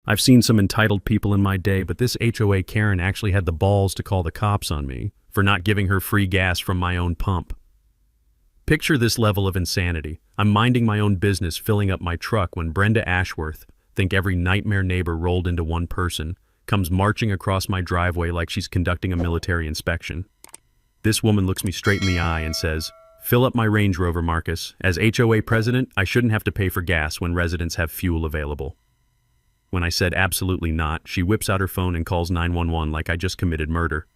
I've seen some entitled people in my day, but this HOA Karen actually had the balls to call the cops on me for not giving her free gas from my own pump. Picture this level of insanity. I'm minding my own business, filling up my truck when Brenda Ashworth, think every nightmare neighbor rolled into one person, comes marching across my driveway like she's conducting a military inspection. This woman looks me straight in the eye and says, "Fill up my Range Rover, Marcus. As HOA president, I shouldn't have to pay for gas when residents have fuel available." When I said absolutely not, she whips out her phone and calls 911 like I just committed murder.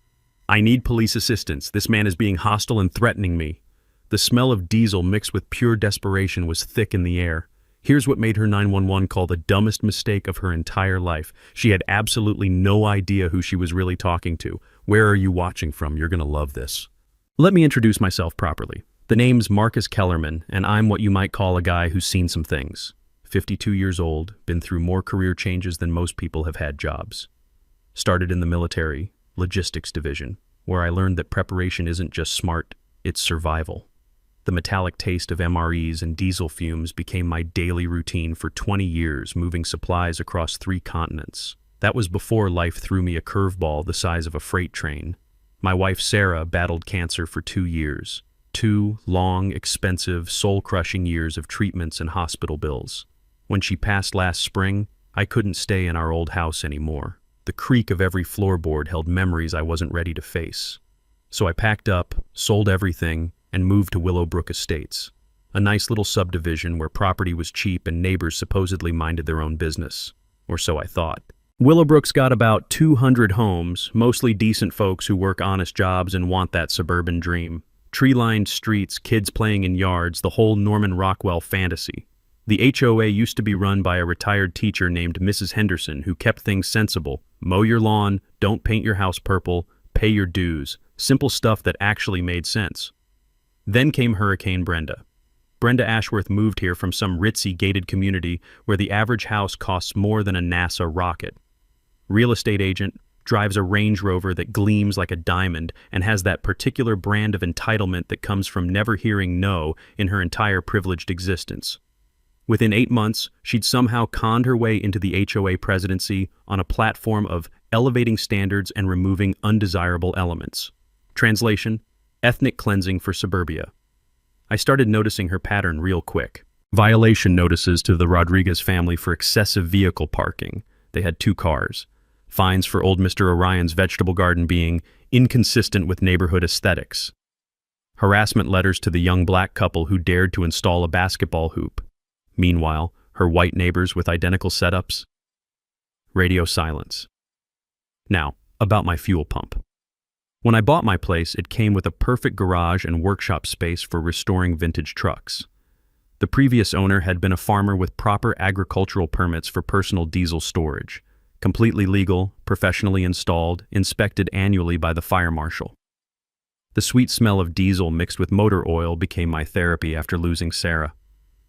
"I need police assistance. This man is being hostile and threatening me." The smell of diesel mixed with pure desperation was thick in the air. Here's what made her 911 call the dumbest mistake of her entire life. She had absolutely no idea who she was really talking to. Where are you watching from? You're gonna love this. Let me introduce myself properly. The name's Marcus Kellerman, and I'm what you might call a guy who's seen some things. 52 years old, been through more career changes than most people have had jobs. Started in the military, logistics division, where I learned that preparation isn't just smart, it's survival. The metallic taste of MREs and diesel fumes became my daily routine for 20 years, moving supplies across 3 continents. That was before life threw me a curveball the size of a freight train. My wife Sarah battled cancer for 2 years. 2 long, expensive, soul-crushing years of treatments and hospital bills. When she passed last spring, I couldn't stay in our old house anymore. The creak of every floorboard held memories I wasn't ready to face. So I packed up, sold everything, and moved to Willowbrook Estates, a nice little subdivision where property was cheap and neighbors supposedly minded their own business. Or so I thought. Willowbrook's got about 200 homes, mostly decent folks who work honest jobs and want that suburban dream. Tree-lined streets, kids playing in yards, the whole Norman Rockwell fantasy. The HOA used to be run by a retired teacher named Mrs. Henderson who kept things sensible. Mow your lawn, don't paint your house purple, pay your dues. Simple stuff that actually made sense. Then came Hurricane Brenda. Brenda Ashworth moved here from some ritzy gated community where the average house costs more than a NASA rocket. Real estate agent, drives a Range Rover that gleams like a diamond and has that particular brand of entitlement that comes from never hearing no in her entire privileged existence. Within 8 months, she'd somehow conned her way into the HOA presidency on a platform of elevating standards and removing undesirable elements. Translation: ethnic cleansing for suburbia. I started noticing her pattern real quick. Violation notices to the Rodriguez family for excessive vehicle parking. They had 2 cars. Fines for old Mr. Orion's vegetable garden being inconsistent with neighborhood aesthetics. Harassment letters to the young black couple who dared to install a basketball hoop. Meanwhile, her white neighbors with identical setups. Radio silence. Now, about my fuel pump. When I bought my place, it came with a perfect garage and workshop space for restoring vintage trucks. The previous owner had been a farmer with proper agricultural permits for personal diesel storage, completely legal, professionally installed, inspected annually by the fire marshal. The sweet smell of diesel mixed with motor oil became my therapy after losing Sarah.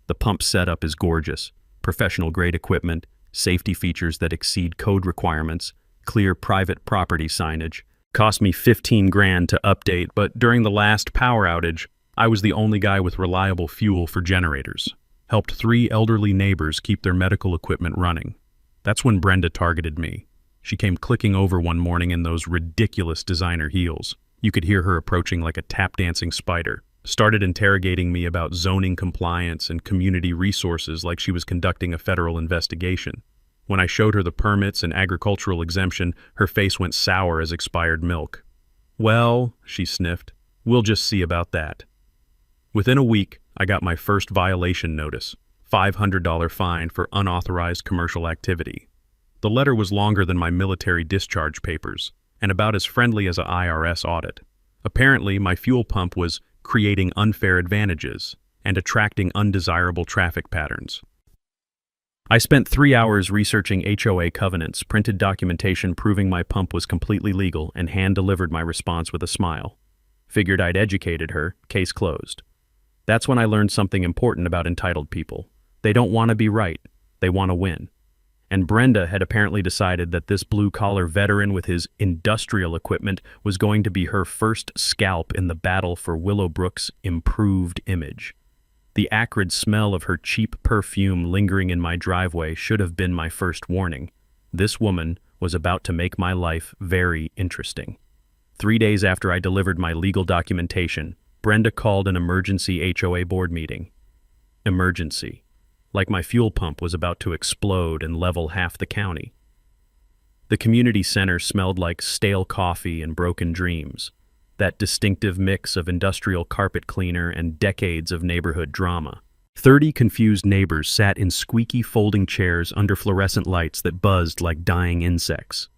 The pump setup is gorgeous, professional-grade equipment, safety features that exceed code requirements, clear private property signage. Cost me 15 grand to update, but during the last power outage, I was the only guy with reliable fuel for generators. Helped 3 elderly neighbors keep their medical equipment running. That's when Brenda targeted me. She came clicking over one morning in those ridiculous designer heels. You could hear her approaching like a tap-dancing spider. Started interrogating me about zoning compliance and community resources like she was conducting a federal investigation. When I showed her the permits and agricultural exemption, her face went sour as expired milk. "Well," she sniffed, "we'll just see about that." Within a week, I got my first violation notice, $500 fine for unauthorized commercial activity. The letter was longer than my military discharge papers, and about as friendly as an IRS audit. Apparently, my fuel pump was creating unfair advantages and attracting undesirable traffic patterns. I spent 3 hours researching HOA covenants, printed documentation proving my pump was completely legal, and hand-delivered my response with a smile. Figured I'd educated her, case closed. That's when I learned something important about entitled people. They don't want to be right, they want to win. And Brenda had apparently decided that this blue-collar veteran with his industrial equipment was going to be her first scalp in the battle for Willowbrook's improved image. The acrid smell of her cheap perfume lingering in my driveway should have been my first warning. This woman was about to make my life very interesting. 3 days after I delivered my legal documentation, Brenda called an emergency HOA board meeting. Emergency. Like my fuel pump was about to explode and level half the county. The community center smelled like stale coffee and broken dreams, that distinctive mix of industrial carpet cleaner and decades of neighborhood drama. 30 confused neighbors sat in squeaky folding chairs under fluorescent lights that buzzed like dying insects.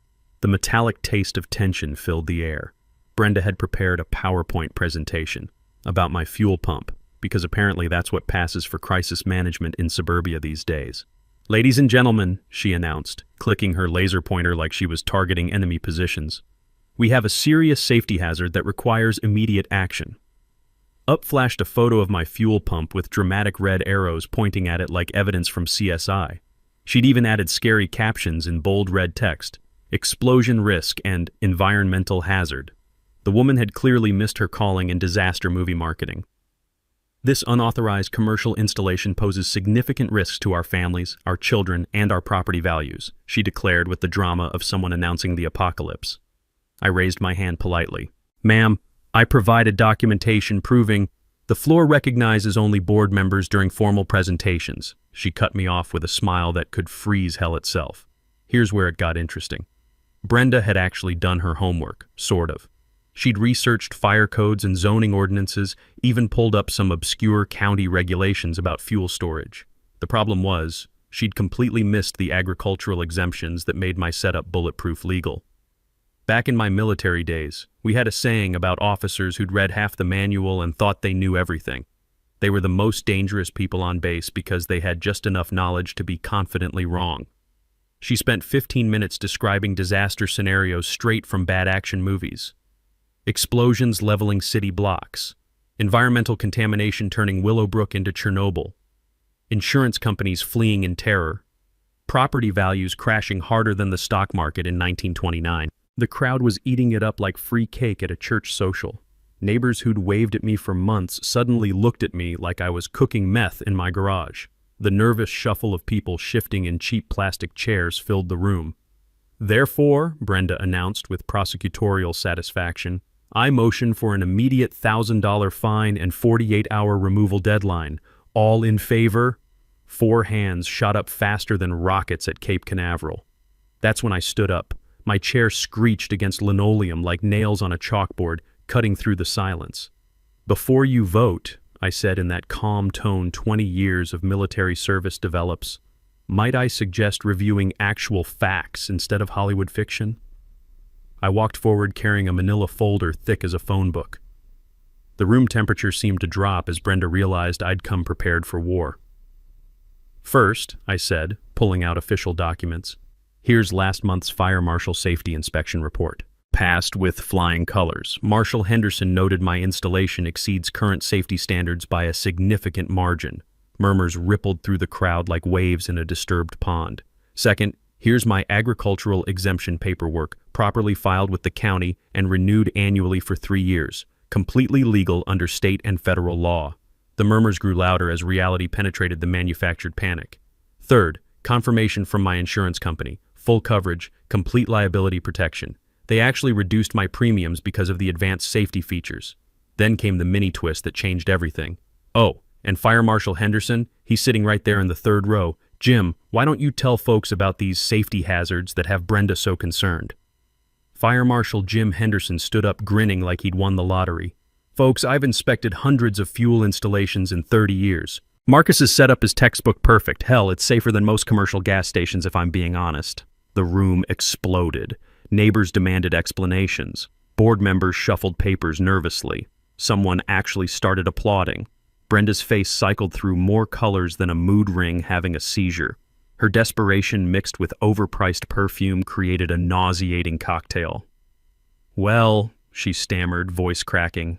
The metallic taste of tension filled the air. Brenda had prepared a PowerPoint presentation about my fuel pump, because apparently that's what passes for crisis management in suburbia these days. "Ladies and gentlemen," she announced, clicking her laser pointer like she was targeting enemy positions, "we have a serious safety hazard that requires immediate action." Up flashed a photo of my fuel pump with dramatic red arrows pointing at it like evidence from CSI. She'd even added scary captions in bold red text: "Explosion risk" and "Environmental hazard." The woman had clearly missed her calling in disaster movie marketing. "This unauthorized commercial installation poses significant risks to our families, our children, and our property values," she declared with the drama of someone announcing the apocalypse. I raised my hand politely. "Ma'am, I provided documentation proving the floor recognizes only board members during formal presentations." She cut me off with a smile that could freeze hell itself. Here's where it got interesting. Brenda had actually done her homework, sort of. She'd researched fire codes and zoning ordinances, even pulled up some obscure county regulations about fuel storage. The problem was, she'd completely missed the agricultural exemptions that made my setup bulletproof legal. Back in my military days, we had a saying about officers who'd read half the manual and thought they knew everything. They were the most dangerous people on base because they had just enough knowledge to be confidently wrong. She spent 15 minutes describing disaster scenarios straight from bad action movies. Explosions leveling city blocks, environmental contamination turning Willowbrook into Chernobyl, insurance companies fleeing in terror, property values crashing harder than the stock market in 1929. The crowd was eating it up like free cake at a church social. Neighbors who'd waved at me for months suddenly looked at me like I was cooking meth in my garage. The nervous shuffle of people shifting in cheap plastic chairs filled the room. "Therefore," Brenda announced with prosecutorial satisfaction, "I motion for an immediate $1,000 fine and 48-hour removal deadline. All in favor?" 4 hands shot up faster than rockets at Cape Canaveral. That's when I stood up. My chair screeched against linoleum like nails on a chalkboard, cutting through the silence. "Before you vote," I said in that calm tone 20 years of military service develops, "might I suggest reviewing actual facts instead of Hollywood fiction?" I walked forward carrying a manila folder thick as a phone book. The room temperature seemed to drop as Brenda realized I'd come prepared for war. "First," I said, pulling out official documents, "here's last month's Fire Marshal Safety Inspection Report. Passed with flying colors. Marshal Henderson noted my installation exceeds current safety standards by a significant margin." Murmurs rippled through the crowd like waves in a disturbed pond. "Second, here's my agricultural exemption paperwork, properly filed with the county and renewed annually for 3 years, completely legal under state and federal law." The murmurs grew louder as reality penetrated the manufactured panic. "Third, confirmation from my insurance company, full coverage, complete liability protection. They actually reduced my premiums because of the advanced safety features." Then came the mini twist that changed everything. "Oh, and Fire Marshal Henderson, he's sitting right there in the 3rd row. Jim, why don't you tell folks about these safety hazards that have Brenda so concerned?" Fire Marshal Jim Henderson stood up grinning like he'd won the lottery. "Folks, I've inspected hundreds of fuel installations in 30 years. Marcus's setup is textbook perfect. Hell, it's safer than most commercial gas stations if I'm being honest." The room exploded. Neighbors demanded explanations. Board members shuffled papers nervously. Someone actually started applauding. Brenda's face cycled through more colors than a mood ring having a seizure. Her desperation mixed with overpriced perfume created a nauseating cocktail. "Well," she stammered, voice cracking,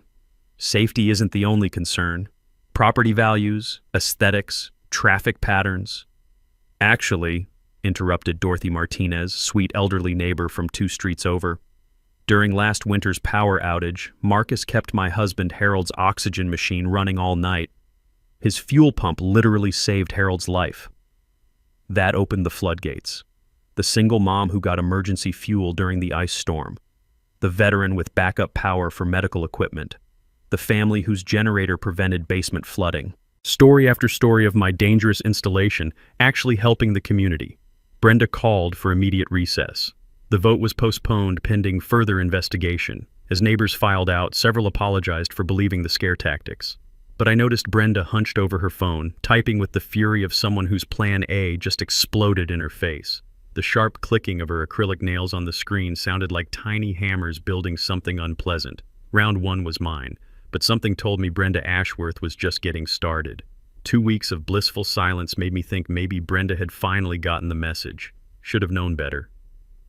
"safety isn't the only concern. Property values, aesthetics, traffic patterns." "Actually," interrupted Dorothy Martinez, sweet elderly neighbor from 2 streets over, "during last winter's power outage, Marcus kept my husband Harold's oxygen machine running all night. His fuel pump literally saved Harold's life." That opened the floodgates. The single mom who got emergency fuel during the ice storm. The veteran with backup power for medical equipment. The family whose generator prevented basement flooding. Story after story of my dangerous installation actually helping the community. Brenda called for immediate recess. The vote was postponed pending further investigation. As neighbors filed out, several apologized for believing the scare tactics. But I noticed Brenda hunched over her phone, typing with the fury of someone whose plan A just exploded in her face. The sharp clicking of her acrylic nails on the screen sounded like tiny hammers building something unpleasant. Round one was mine, but something told me Brenda Ashworth was just getting started. 2 weeks of blissful silence made me think maybe Brenda had finally gotten the message. Should have known better.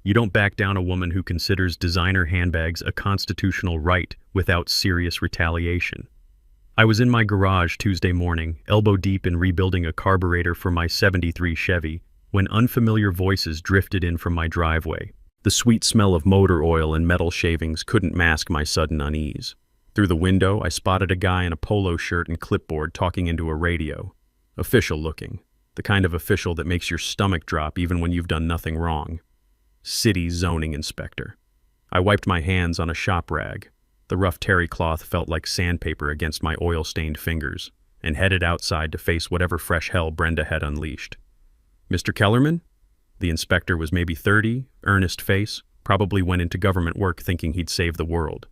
You don't back down a woman who considers designer handbags a constitutional right without serious retaliation. I was in my garage Tuesday morning, elbow deep in rebuilding a carburetor for my '73 Chevy, when unfamiliar voices drifted in from my driveway. The sweet smell of motor oil and metal shavings couldn't mask my sudden unease. Through the window, I spotted a guy in a polo shirt and clipboard talking into a radio. Official looking. The kind of official that makes your stomach drop even when you've done nothing wrong. City zoning inspector. I wiped my hands on a shop rag. The rough terry cloth felt like sandpaper against my oil-stained fingers, and headed outside to face whatever fresh hell Brenda had unleashed. Mr. Kellerman? The inspector was maybe 30, earnest face, probably went into government work thinking he'd save the world.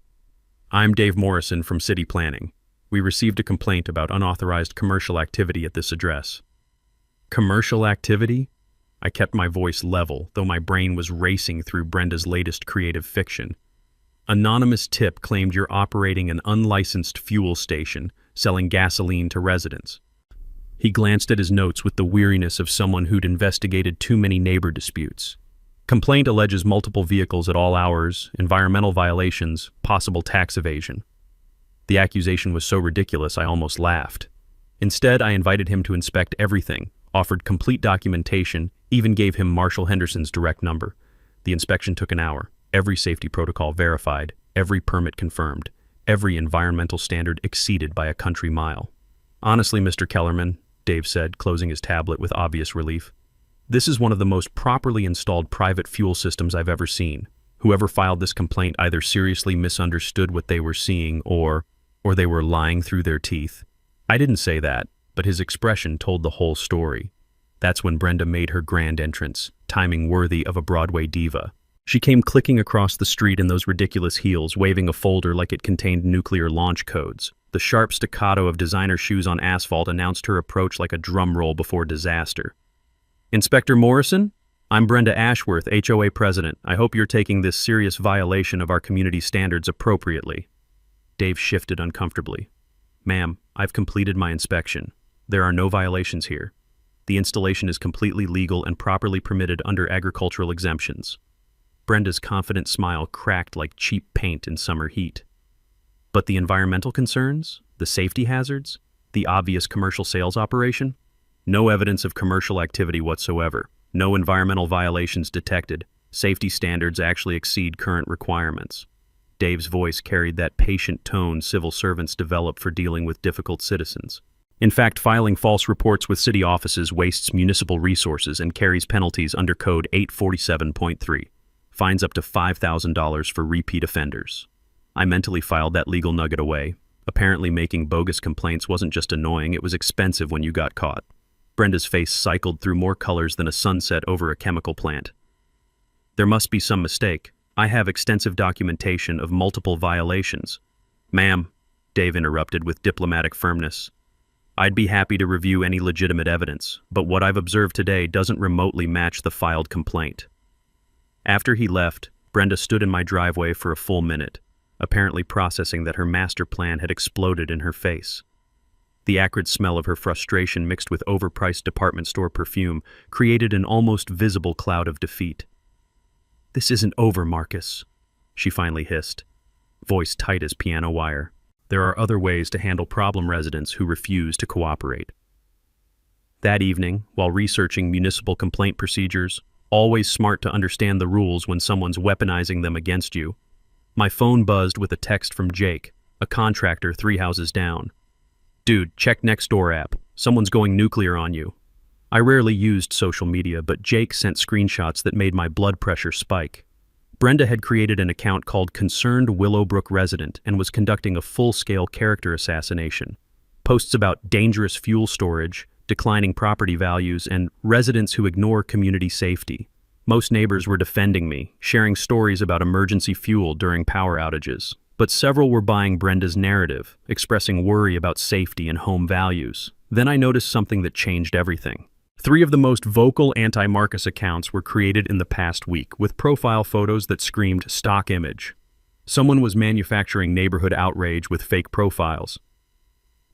I'm Dave Morrison from City Planning. We received a complaint about unauthorized commercial activity at this address. Commercial activity? I kept my voice level, though my brain was racing through Brenda's latest creative fiction. Anonymous tip claimed you're operating an unlicensed fuel station, selling gasoline to residents. He glanced at his notes with the weariness of someone who'd investigated too many neighbor disputes. Complaint alleges multiple vehicles at all hours, environmental violations, possible tax evasion. The accusation was so ridiculous I almost laughed. Instead, I invited him to inspect everything, offered complete documentation, even gave him Marshall Henderson's direct number. The inspection took an hour, every safety protocol verified, every permit confirmed, every environmental standard exceeded by a country mile. Honestly, Mr. Kellerman, Dave said, closing his tablet with obvious relief, this is one of the most properly installed private fuel systems I've ever seen. Whoever filed this complaint either seriously misunderstood what they were seeing or they were lying through their teeth. I didn't say that, but his expression told the whole story. That's when Brenda made her grand entrance, timing worthy of a Broadway diva. She came clicking across the street in those ridiculous heels, waving a folder like it contained nuclear launch codes. The sharp staccato of designer shoes on asphalt announced her approach like a drum roll before disaster. Inspector Morrison? I'm Brenda Ashworth, HOA president. I hope you're taking this serious violation of our community standards appropriately. Dave shifted uncomfortably. Ma'am, I've completed my inspection. There are no violations here. The installation is completely legal and properly permitted under agricultural exemptions. Brenda's confident smile cracked like cheap paint in summer heat. But the environmental concerns? The safety hazards? The obvious commercial sales operation? No evidence of commercial activity whatsoever. No environmental violations detected. Safety standards actually exceed current requirements. Dave's voice carried that patient tone civil servants develop for dealing with difficult citizens. In fact, filing false reports with city offices wastes municipal resources and carries penalties under Code 847.3. Fines up to $5,000 for repeat offenders. I mentally filed that legal nugget away. Apparently making bogus complaints wasn't just annoying, it was expensive when you got caught. Brenda's face cycled through more colors than a sunset over a chemical plant. There must be some mistake. I have extensive documentation of multiple violations. Ma'am, Dave interrupted with diplomatic firmness. I'd be happy to review any legitimate evidence, but what I've observed today doesn't remotely match the filed complaint. After he left, Brenda stood in my driveway for a full minute, apparently processing that her master plan had exploded in her face. The acrid smell of her frustration mixed with overpriced department store perfume created an almost visible cloud of defeat. This isn't over, Marcus, she finally hissed, voice tight as piano wire. There are other ways to handle problem residents who refuse to cooperate. That evening, while researching municipal complaint procedures, always smart to understand the rules when someone's weaponizing them against you, my phone buzzed with a text from Jake, a contractor 3 houses down. Dude, check Nextdoor app. Someone's going nuclear on you. I rarely used social media, but Jake sent screenshots that made my blood pressure spike. Brenda had created an account called Concerned Willowbrook Resident and was conducting a full-scale character assassination. Posts about dangerous fuel storage, declining property values, and residents who ignore community safety. Most neighbors were defending me, sharing stories about emergency fuel during power outages. But several were buying Brenda's narrative, expressing worry about safety and home values. Then I noticed something that changed everything. 3 of the most vocal anti-Marcus accounts were created in the past week, with profile photos that screamed stock image. Someone was manufacturing neighborhood outrage with fake profiles.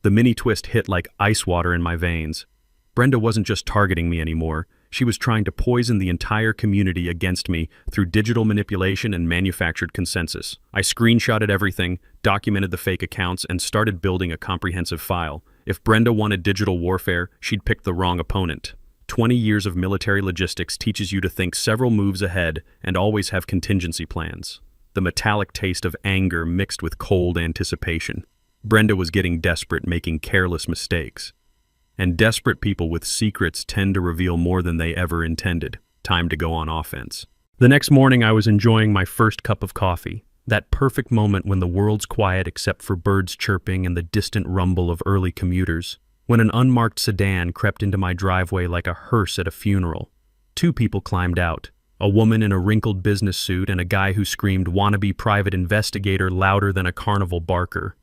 The mini twist hit like ice water in my veins. Brenda wasn't just targeting me anymore. She was trying to poison the entire community against me through digital manipulation and manufactured consensus. I screenshotted everything, documented the fake accounts, and started building a comprehensive file. If Brenda wanted digital warfare, she'd picked the wrong opponent. 20 years of military logistics teaches you to think several moves ahead and always have contingency plans. The metallic taste of anger mixed with cold anticipation. Brenda was getting desperate, making careless mistakes. And desperate people with secrets tend to reveal more than they ever intended. Time to go on offense. The next morning I was enjoying my first cup of coffee. That perfect moment when the world's quiet except for birds chirping and the distant rumble of early commuters. When an unmarked sedan crept into my driveway like a hearse at a funeral. 2 people climbed out. A woman in a wrinkled business suit and a guy who screamed wannabe private investigator louder than a carnival barker.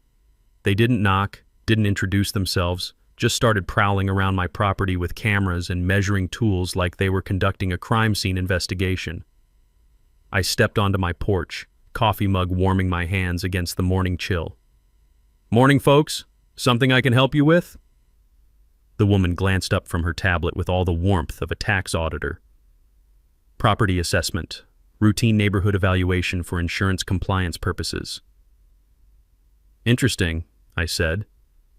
They didn't knock, didn't introduce themselves. Just started prowling around my property with cameras and measuring tools like they were conducting a crime scene investigation. I stepped onto my porch, coffee mug warming my hands against the morning chill. "Morning, folks. Something I can help you with?" The woman glanced up from her tablet with all the warmth of a tax auditor. "Property assessment. Routine neighborhood evaluation for insurance compliance purposes." "Interesting," I said,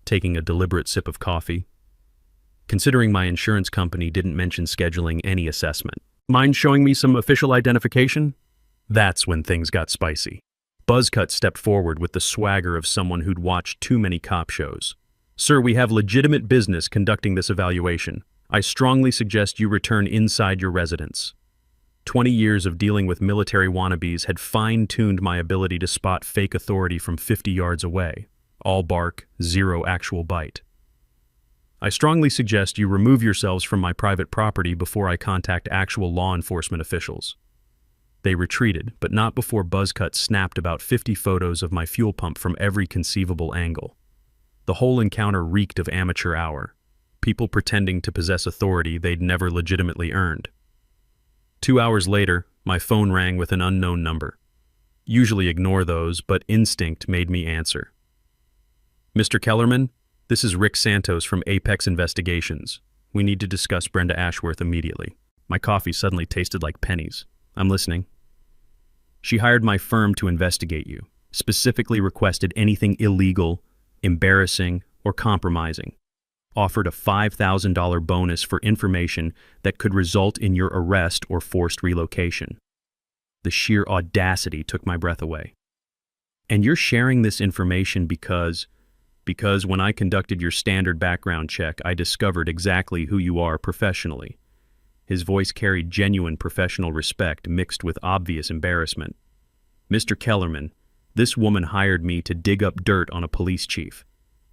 taking a deliberate sip of coffee. Considering my insurance company didn't mention scheduling any assessment. "Mind showing me some official identification?" That's when things got spicy. Buzzcut stepped forward with the swagger of someone who'd watched too many cop shows. "Sir, we have legitimate business conducting this evaluation. I strongly suggest you return inside your residence." 20 years of dealing with military wannabes had fine-tuned my ability to spot fake authority from 50 yards away. All bark, zero actual bite. "I strongly suggest you remove yourselves from my private property before I contact actual law enforcement officials." They retreated, but not before Buzzcut snapped about 50 photos of my fuel pump from every conceivable angle. The whole encounter reeked of amateur hour. People pretending to possess authority they'd never legitimately earned. 2 hours later, my phone rang with an unknown number. Usually ignore those, but instinct made me answer. "Mr. Kellerman, this is Rick Santos from Apex Investigations. We need to discuss Brenda Ashworth immediately." My coffee suddenly tasted like pennies. "I'm listening." "She hired my firm to investigate you, specifically requested anything illegal, embarrassing, or compromising. Offered a $5,000 bonus for information that could result in your arrest or forced relocation." The sheer audacity took my breath away. "And you're sharing this information because when I conducted your standard background check, I discovered exactly who you are professionally." His voice carried genuine professional respect mixed with obvious embarrassment. "Mr. Kellerman, this woman hired me to dig up dirt on a police chief.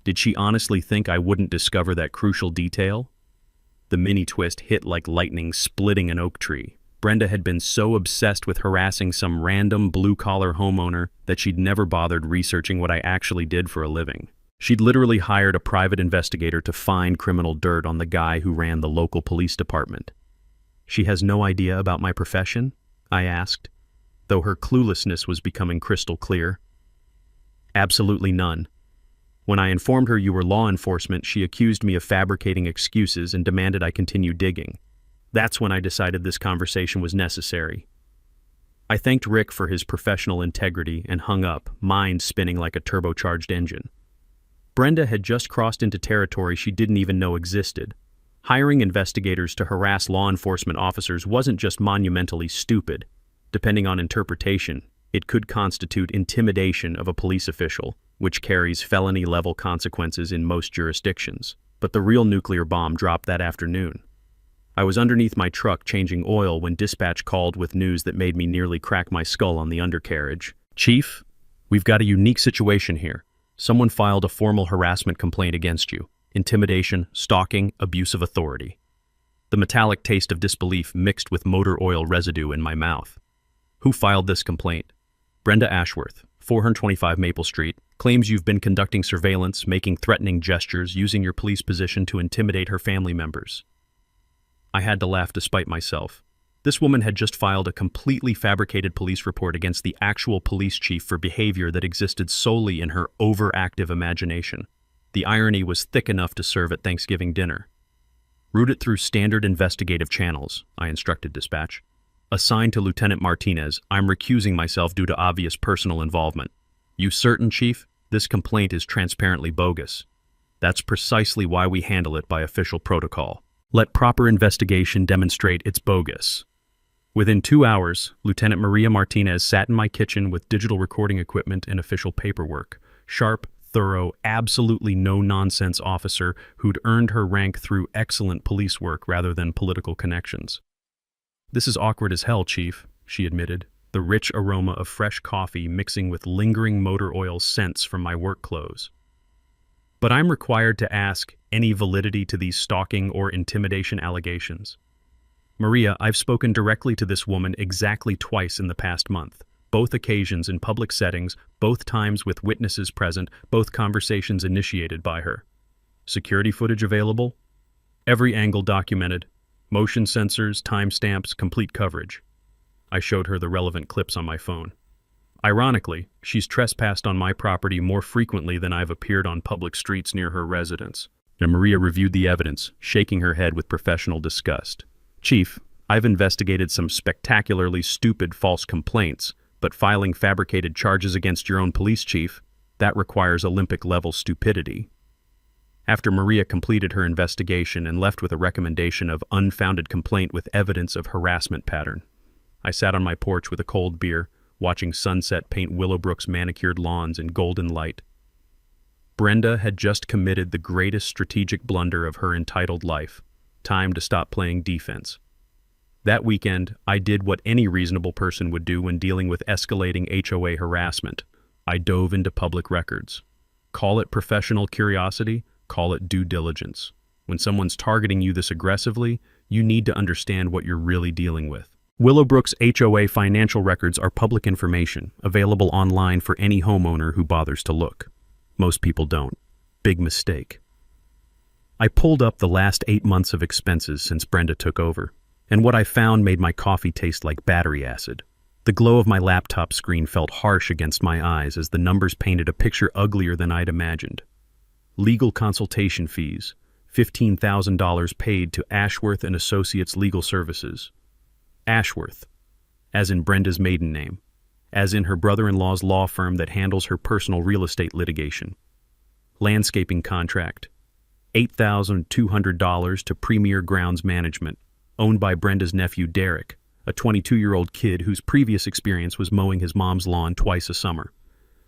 Did she honestly think I wouldn't discover that crucial detail?" The mini twist hit like lightning splitting an oak tree. Brenda had been so obsessed with harassing some random blue-collar homeowner that she'd never bothered researching what I actually did for a living. She'd literally hired a private investigator to find criminal dirt on the guy who ran the local police department. "She has no idea about my profession?" I asked, though her cluelessness was becoming crystal clear. "Absolutely none. When I informed her you were law enforcement, she accused me of fabricating excuses and demanded I continue digging. That's when I decided this conversation was necessary." I thanked Rick for his professional integrity and hung up, mind spinning like a turbocharged engine. Brenda had just crossed into territory she didn't even know existed. Hiring investigators to harass law enforcement officers wasn't just monumentally stupid. Depending on interpretation, it could constitute intimidation of a police official, which carries felony-level consequences in most jurisdictions. But the real nuclear bomb dropped that afternoon. I was underneath my truck changing oil when dispatch called with news that made me nearly crack my skull on the undercarriage. "Chief, we've got a unique situation here. Someone filed a formal harassment complaint against you. Intimidation, stalking, abuse of authority." The metallic taste of disbelief mixed with motor oil residue in my mouth. "Who filed this complaint?" "Brenda Ashworth, 425 Maple Street, claims you've been conducting surveillance, making threatening gestures, using your police position to intimidate her family members." I had to laugh despite myself. This woman had just filed a completely fabricated police report against the actual police chief for behavior that existed solely in her overactive imagination. The irony was thick enough to serve at Thanksgiving dinner. "Route it through standard investigative channels," I instructed dispatch. "Assigned to Lieutenant Martinez, I'm recusing myself due to obvious personal involvement." "You certain, Chief? This complaint is transparently bogus." "That's precisely why we handle it by official protocol. Let proper investigation demonstrate it's bogus." Within 2 hours, Lieutenant Maria Martinez sat in my kitchen with digital recording equipment and official paperwork. Sharp, thorough, absolutely no-nonsense officer who'd earned her rank through excellent police work rather than political connections. "This is awkward as hell, Chief," she admitted, the rich aroma of fresh coffee mixing with lingering motor oil scents from my work clothes. "But I'm required to ask, any validity to these stalking or intimidation allegations?" "Maria, I've spoken directly to this woman exactly twice in the past month. Both occasions in public settings, both times with witnesses present, both conversations initiated by her." "Security footage available?" "Every angle documented. Motion sensors, timestamps, complete coverage." I showed her the relevant clips on my phone. "Ironically, she's trespassed on my property more frequently than I've appeared on public streets near her residence." And Maria reviewed the evidence, shaking her head with professional disgust. "Chief, I've investigated some spectacularly stupid false complaints, but filing fabricated charges against your own police chief, that requires Olympic-level stupidity." After Maria completed her investigation and left with a recommendation of unfounded complaint with evidence of harassment pattern, I sat on my porch with a cold beer, watching sunset paint Willowbrook's manicured lawns in golden light. Brenda had just committed the greatest strategic blunder of her entitled life. Time to stop playing defense. That weekend, I did what any reasonable person would do when dealing with escalating HOA harassment. I dove into public records. Call it professional curiosity, call it due diligence. When someone's targeting you this aggressively, you need to understand what you're really dealing with. Willowbrook's HOA financial records are public information, available online for any homeowner who bothers to look. Most people don't. Big mistake. I pulled up the last 8 months of expenses since Brenda took over, and what I found made my coffee taste like battery acid. The glow of my laptop screen felt harsh against my eyes as the numbers painted a picture uglier than I'd imagined. Legal consultation fees, $15,000 paid to Ashworth and Associates Legal Services. Ashworth, as in Brenda's maiden name, as in her brother-in-law's law firm that handles her personal real estate litigation. Landscaping contract, $8,200 to Premier Grounds Management, owned by Brenda's nephew Derek, a 22-year-old kid whose previous experience was mowing his mom's lawn twice a summer.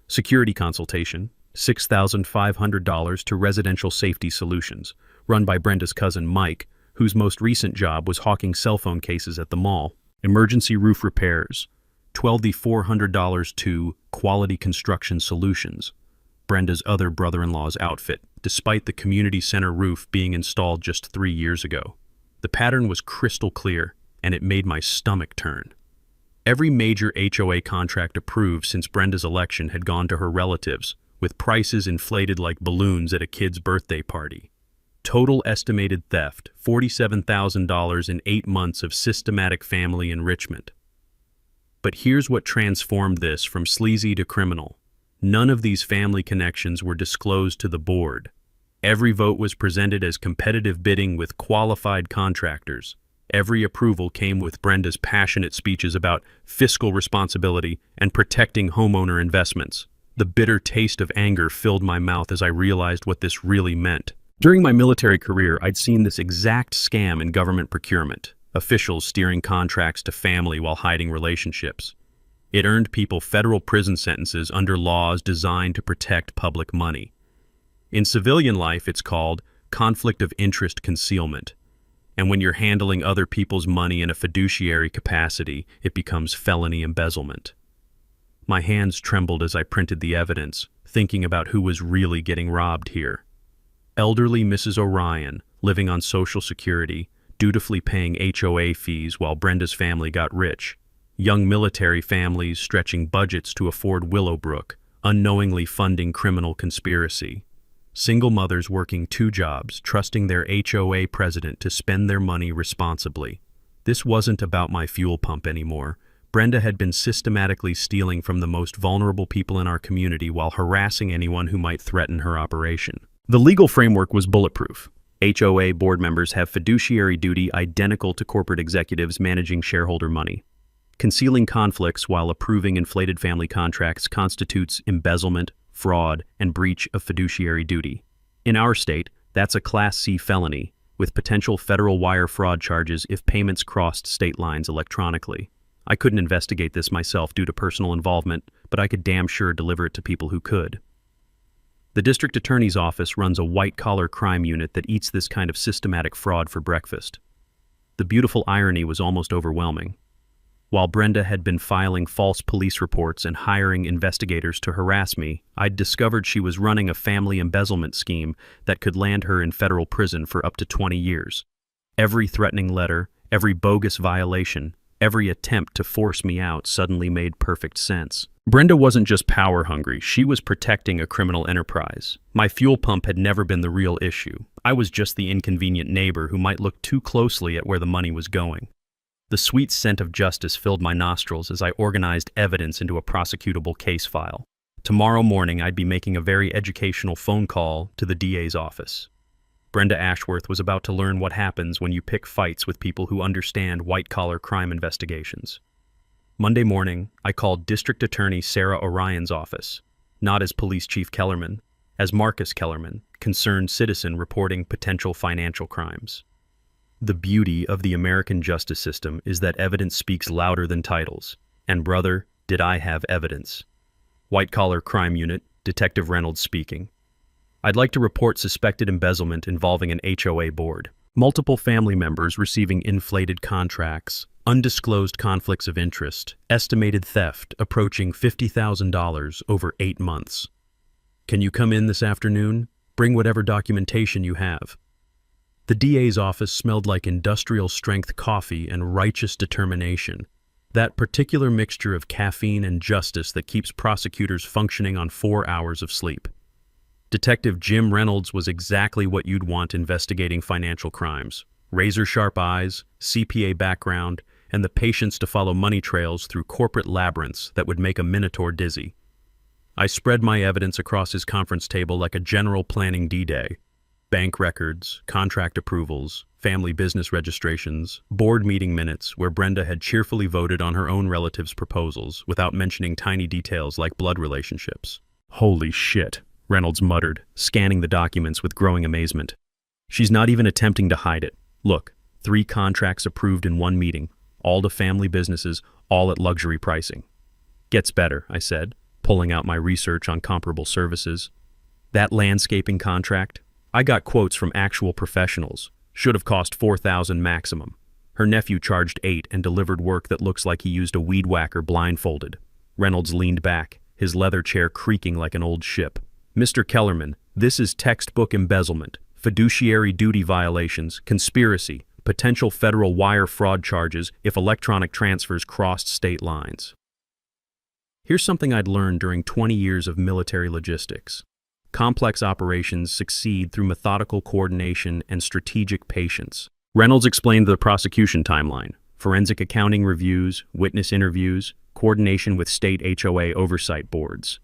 Security consultation, $6,500 to Residential Safety Solutions, run by Brenda's cousin Mike, whose most recent job was hawking cell phone cases at the mall. Emergency roof repairs, $12,400 to Quality Construction Solutions, Brenda's other brother-in-law's outfit, despite the community center roof being installed just 3 years ago. The pattern was crystal clear, and it made my stomach turn. Every major HOA contract approved since Brenda's election had gone to her relatives, with prices inflated like balloons at a kid's birthday party. Total estimated theft, $47,000 in 8 months of systematic family enrichment. But here's what transformed this from sleazy to criminal. None of these family connections were disclosed to the board. Every vote was presented as competitive bidding with qualified contractors. Every approval came with Brenda's passionate speeches about fiscal responsibility and protecting homeowner investments. The bitter taste of anger filled my mouth as I realized what this really meant. During my military career, I'd seen this exact scam in government procurement, officials steering contracts to family while hiding relationships. It earned people federal prison sentences under laws designed to protect public money. In civilian life, it's called conflict of interest concealment. And when you're handling other people's money in a fiduciary capacity, it becomes felony embezzlement. My hands trembled as I printed the evidence, thinking about who was really getting robbed here. Elderly Mrs. Orion, living on Social Security, dutifully paying HOA fees while Brenda's family got rich. Young military families stretching budgets to afford Willowbrook, unknowingly funding criminal conspiracy. Single mothers working 2 jobs, trusting their HOA president to spend their money responsibly. This wasn't about my fuel pump anymore. Brenda had been systematically stealing from the most vulnerable people in our community while harassing anyone who might threaten her operation. The legal framework was bulletproof. HOA board members have fiduciary duty identical to corporate executives managing shareholder money. Concealing conflicts while approving inflated family contracts constitutes embezzlement, fraud, and breach of fiduciary duty. In our state, that's a Class C felony, with potential federal wire fraud charges if payments crossed state lines electronically. I couldn't investigate this myself due to personal involvement, but I could damn sure deliver it to people who could. The district attorney's office runs a white-collar crime unit that eats this kind of systematic fraud for breakfast. The beautiful irony was almost overwhelming. While Brenda had been filing false police reports and hiring investigators to harass me, I'd discovered she was running a family embezzlement scheme that could land her in federal prison for up to 20 years. Every threatening letter, every bogus violation, every attempt to force me out suddenly made perfect sense. Brenda wasn't just power hungry, she was protecting a criminal enterprise. My fuel pump had never been the real issue. I was just the inconvenient neighbor who might look too closely at where the money was going. The sweet scent of justice filled my nostrils as I organized evidence into a prosecutable case file. Tomorrow morning, I'd be making a very educational phone call to the DA's office. Brenda Ashworth was about to learn what happens when you pick fights with people who understand white-collar crime investigations. Monday morning, I called District Attorney Sarah Orion's office, not as Police Chief Kellerman, as Marcus Kellerman, concerned citizen reporting potential financial crimes. The beauty of the American justice system is that evidence speaks louder than titles. And brother, did I have evidence. White-collar crime unit, Detective Reynolds speaking. I'd like to report suspected embezzlement involving an HOA board. Multiple family members receiving inflated contracts, undisclosed conflicts of interest, estimated theft approaching $50,000 over 8 months. Can you come in this afternoon? Bring whatever documentation you have. The DA's office smelled like industrial-strength coffee and righteous determination, that particular mixture of caffeine and justice that keeps prosecutors functioning on 4 hours of sleep. Detective Jim Reynolds was exactly what you'd want investigating financial crimes. Razor-sharp eyes, CPA background, and the patience to follow money trails through corporate labyrinths that would make a minotaur dizzy. I spread my evidence across his conference table like a general planning D-Day. Bank records, contract approvals, family business registrations, board meeting minutes where Brenda had cheerfully voted on her own relatives' proposals without mentioning tiny details like blood relationships. Holy shit, Reynolds muttered, scanning the documents with growing amazement. She's not even attempting to hide it. Look, 3 contracts approved in 1 meeting, all to family businesses, all at luxury pricing. Gets better, I said, pulling out my research on comparable services. That landscaping contract? I got quotes from actual professionals. Should have cost $4,000 maximum. Her nephew charged $8 and delivered work that looks like he used a weed whacker blindfolded. Reynolds leaned back, his leather chair creaking like an old ship. Mr. Kellerman, this is textbook embezzlement, fiduciary duty violations, conspiracy, potential federal wire fraud charges if electronic transfers crossed state lines. Here's something I'd learned during 20 years of military logistics. Complex operations succeed through methodical coordination and strategic patience. Reynolds explained the prosecution timeline: forensic accounting reviews, witness interviews, coordination with state HOA oversight boards.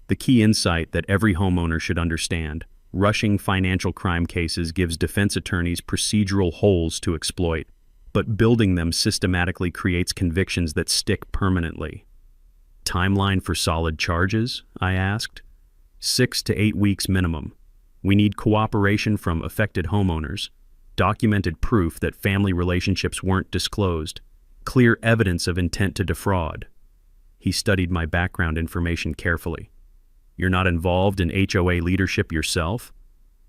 The key insight that every homeowner should understand: rushing financial crime cases gives defense attorneys procedural holes to exploit, but building them systematically creates convictions that stick permanently. Timeline for solid charges? I asked. 6 to 8 weeks minimum. We need cooperation from affected homeowners, documented proof that family relationships weren't disclosed, clear evidence of intent to defraud. He studied my background information carefully. You're not involved in HOA leadership yourself?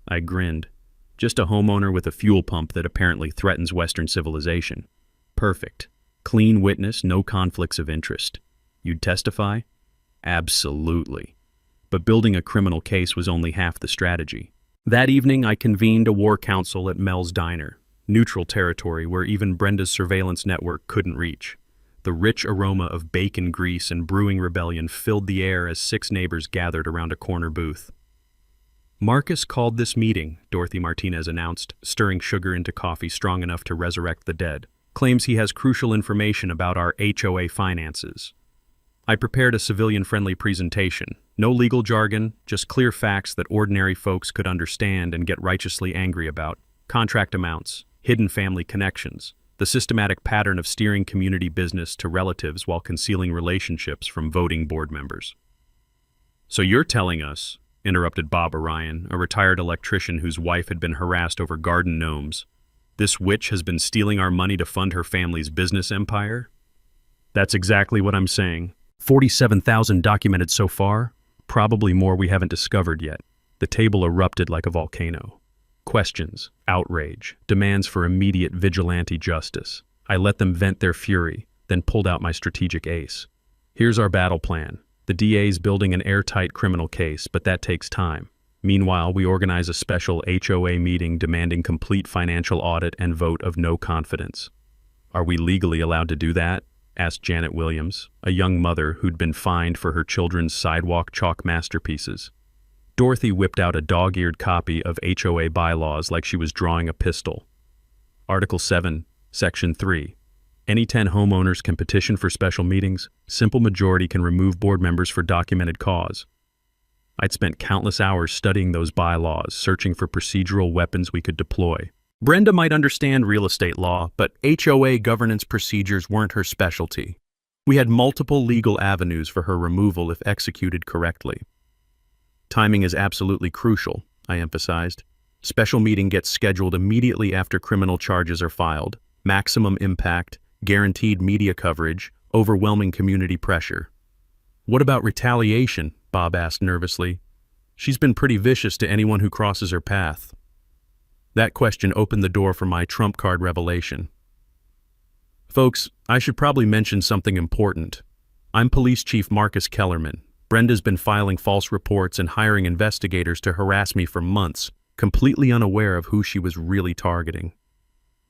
I grinned. Just a homeowner with a fuel pump that apparently threatens Western civilization. Perfect. Clean witness, no conflicts of interest. You'd testify? Absolutely. But building a criminal case was only half the strategy. That evening, I convened a war council at Mel's Diner, neutral territory where even Brenda's surveillance network couldn't reach. The rich aroma of bacon grease and brewing rebellion filled the air as 6 neighbors gathered around a corner booth. Marcus called this meeting, Dorothy Martinez announced, stirring sugar into coffee strong enough to resurrect the dead. Claims he has crucial information about our HOA finances. I prepared a civilian-friendly presentation. No legal jargon, just clear facts that ordinary folks could understand and get righteously angry about. Contract amounts, hidden family connections, the systematic pattern of steering community business to relatives while concealing relationships from voting board members. So you're telling us, interrupted Bob Orion, a retired electrician whose wife had been harassed over garden gnomes, this witch has been stealing our money to fund her family's business empire? That's exactly what I'm saying. 47,000 documented so far, probably more we haven't discovered yet. The table erupted like a volcano. Questions, outrage, demands for immediate vigilante justice. I let them vent their fury, then pulled out my strategic ace. Here's our battle plan. The DA's building an airtight criminal case, but that takes time. Meanwhile, we organize a special HOA meeting demanding complete financial audit and vote of no confidence. Are we legally allowed to do that? Asked Janet Williams, a young mother who'd been fined for her children's sidewalk chalk masterpieces. Dorothy whipped out a dog-eared copy of HOA bylaws like she was drawing a pistol. Article 7, Section 3. Any 10 homeowners can petition for special meetings. Simple majority can remove board members for documented cause. I'd spent countless hours studying those bylaws, searching for procedural weapons we could deploy. Brenda might understand real estate law, but HOA governance procedures weren't her specialty. We had multiple legal avenues for her removal if executed correctly. Timing is absolutely crucial, I emphasized. Special meeting gets scheduled immediately after criminal charges are filed. Maximum impact, guaranteed media coverage, overwhelming community pressure. What about retaliation? Bob asked nervously. She's been pretty vicious to anyone who crosses her path. That question opened the door for my trump card revelation. Folks, I should probably mention something important. I'm Police Chief Marcus Kellerman. Brenda's been filing false reports and hiring investigators to harass me for months, completely unaware of who she was really targeting.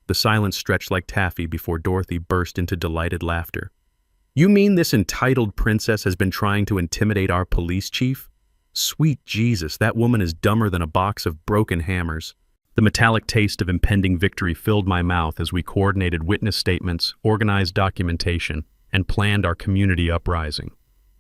The silence stretched like taffy before Dorothy burst into delighted laughter. You mean this entitled princess has been trying to intimidate our police chief? Sweet Jesus, that woman is dumber than a box of broken hammers. The metallic taste of impending victory filled my mouth as we coordinated witness statements, organized documentation, and planned our community uprising.